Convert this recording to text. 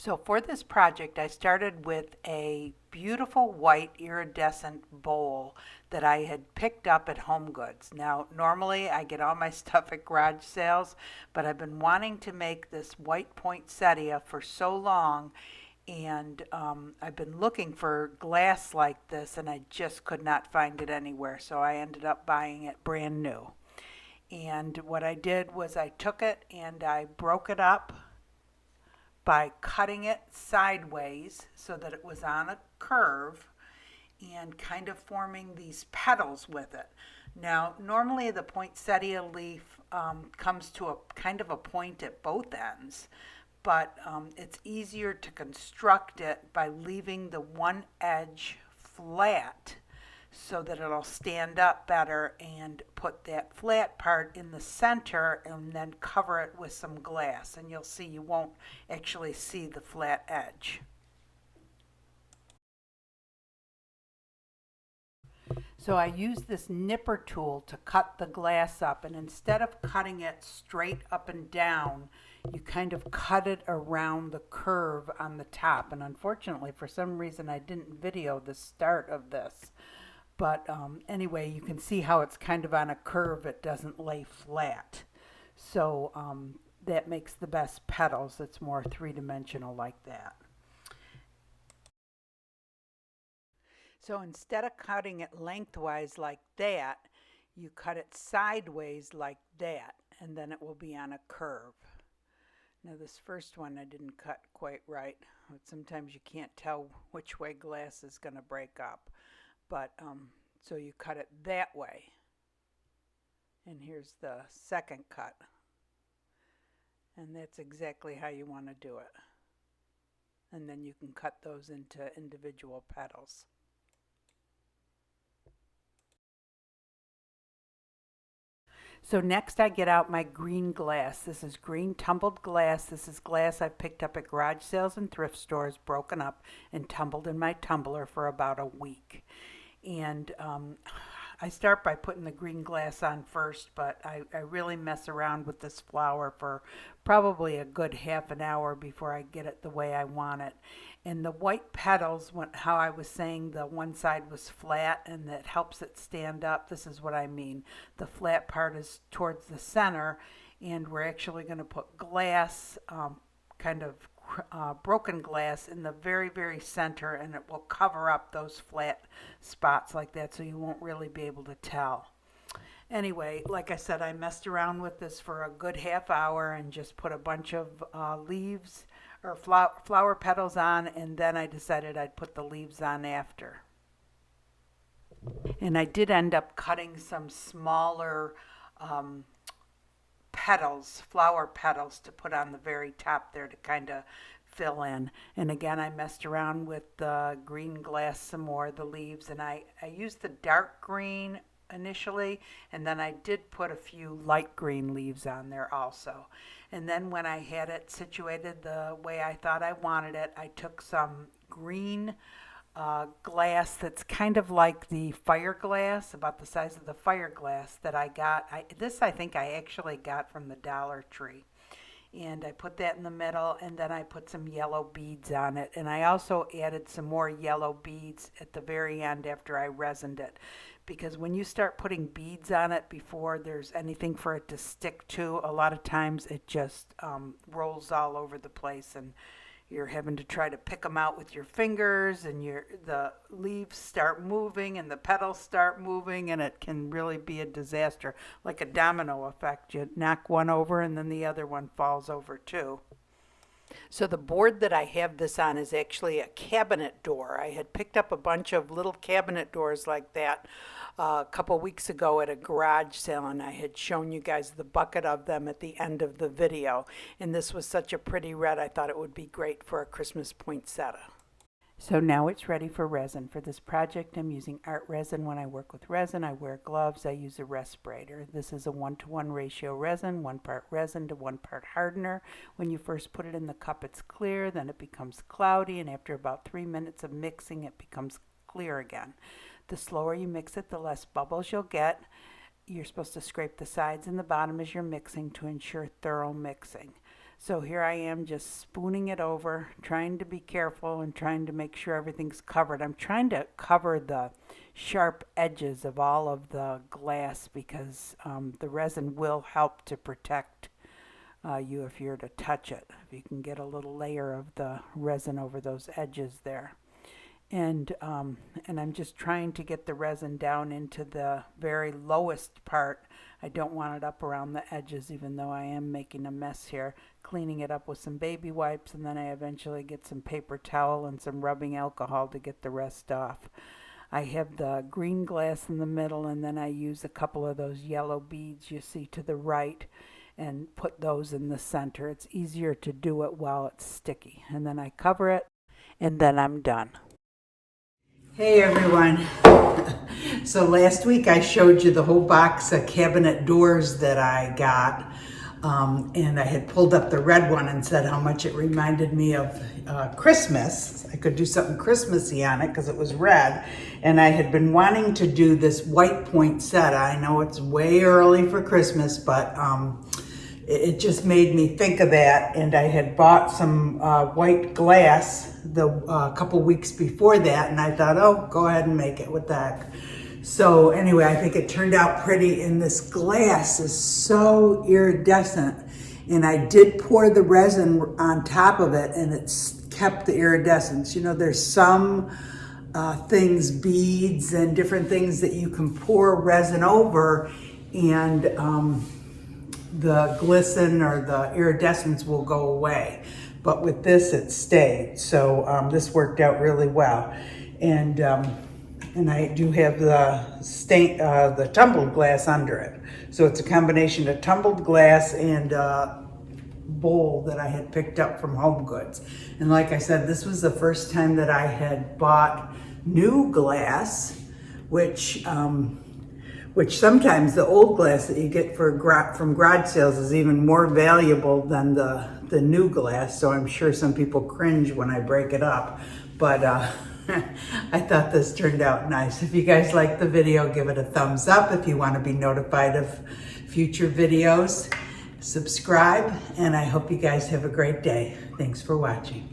So for this project, I started with a beautiful white iridescent bowl that I had picked up at Home Goods. Now, normally I get all my stuff at garage sales, but I've been wanting to make this white poinsettia for so long, and I've been looking for glass like this, and I just could not find it anywhere, so I ended up buying it brand new. And what I did was I took it and I broke it up by cutting it sideways so that it was on a curve and kind of forming these petals with it. Now, normally the poinsettia leaf comes to a kind of a point at both ends, but it's easier to construct it by leaving the one edge flat so that it'll stand up better, and put that flat part in the center and then cover it with some glass, and you'll see you won't actually see the flat edge. So I use this nipper tool to cut the glass up, and instead of cutting it straight up and down, you kind of cut it around the curve on the top. And unfortunately, for some reason, I didn't video the start of this. But anyway, you can see how it's kind of on a curve. It doesn't lay flat. So that makes the best petals. It's more three-dimensional like that. So instead of cutting it lengthwise like that, you cut it sideways like that, and then it will be on a curve. Now this first one I didn't cut quite right. Sometimes you can't tell which way glass is going to break up. But so you cut it that way. And here's the second cut. And that's exactly how you want to do it. And then you can cut those into individual petals. So next I get out my green glass. This is green tumbled glass. This is glass I've picked up at garage sales and thrift stores, broken up and tumbled in my tumbler for about a week. And I start by putting the green glass on first, but I really mess around with this flower for probably a good half an hour before I get it the way I want it. And the white petals, how I was saying the one side was flat and that helps it stand up, this is what I mean. The flat part is towards the center, and we're actually going to put glass, kind of broken glass in the very, very center, and it will cover up those flat spots like that, so you won't really be able to tell. Anyway, like I said, I messed around with this for a good half hour and just put a bunch of leaves or flower petals on, and then I decided I'd put the leaves on after. And I did end up cutting some smaller petals, flower petals, to put on the very top there to kind of fill in. And again, I messed around with the green glass some more, the leaves, and I used the dark green initially, and then I did put a few light green leaves on there also. And then when I had it situated the way I thought I wanted it, I took some green glass that's kind of like the fire glass, about the size of the fire glass that I got. This I think I actually got from the Dollar Tree. And I put that in the middle, and then I put some yellow beads on it. And I also added some more yellow beads at the very end after I resined it. Because when you start putting beads on it before there's anything for it to stick to, a lot of times it just rolls all over the place, and you're having to try to pick them out with your fingers, and the leaves start moving and the petals start moving, and it can really be a disaster, like a domino effect. You knock one over and then the other one falls over too. So the board that I have this on is actually a cabinet door. I had picked up a bunch of little cabinet doors like that a couple weeks ago at a garage sale, and I had shown you guys the bucket of them at the end of the video. And this was such a pretty red, I thought it would be great for a Christmas poinsettia. So now it's ready for resin. For this project, I'm using art resin. When I work with resin, I wear gloves. I use a respirator. This is a 1-to-1 ratio resin, 1 part resin to 1 part hardener. When you first put it in the cup, it's clear, then it becomes cloudy, and after about 3 minutes of mixing, it becomes clear again. The slower you mix it, the less bubbles you'll get. You're supposed to scrape the sides and the bottom as you're mixing to ensure thorough mixing. So here I am just spooning it over, trying to be careful and trying to make sure everything's covered. I'm trying to cover the sharp edges of all of the glass because the resin will help to protect you if you're to touch it. If you can get a little layer of the resin over those edges there. And I'm just trying to get the resin down into the very lowest part. I don't want it up around the edges, even though I am making a mess here. Cleaning it up with some baby wipes, and then I eventually get some paper towel and some rubbing alcohol to get the rest off. I have the green glass in the middle, and then I use a couple of those yellow beads you see to the right and put those in the center. It's easier to do it while it's sticky. And then I cover it, and then I'm done. Hey everyone. So last week I showed you the whole box of cabinet doors that I got. And I had pulled up the red one and said how much it reminded me of Christmas. I could do something Christmassy on it because it was red. And I had been wanting to do this white poinsettia. I know it's way early for Christmas, but it just made me think of that. And I had bought some white glass a couple weeks before that, and I thought, oh, go ahead and make it. What the heck? So anyway, I think it turned out pretty, and this glass is so iridescent. And I did pour the resin on top of it, and it's kept the iridescence. You know, there's some things, beads and different things that you can pour resin over, and the glisten or the iridescence will go away. But with this, it stayed. So this worked out really well. And I do have the tumbled glass under it. So it's a combination of tumbled glass and bowl that I had picked up from Home Goods. And like I said, this was the first time that I had bought new glass, which sometimes the old glass that you get from garage sales is even more valuable than the new glass. So I'm sure some people cringe when I break it up, but I thought this turned out nice. If you guys like the video, give it a thumbs up. If you want to be notified of future videos, subscribe, and I hope you guys have a great day. Thanks for watching.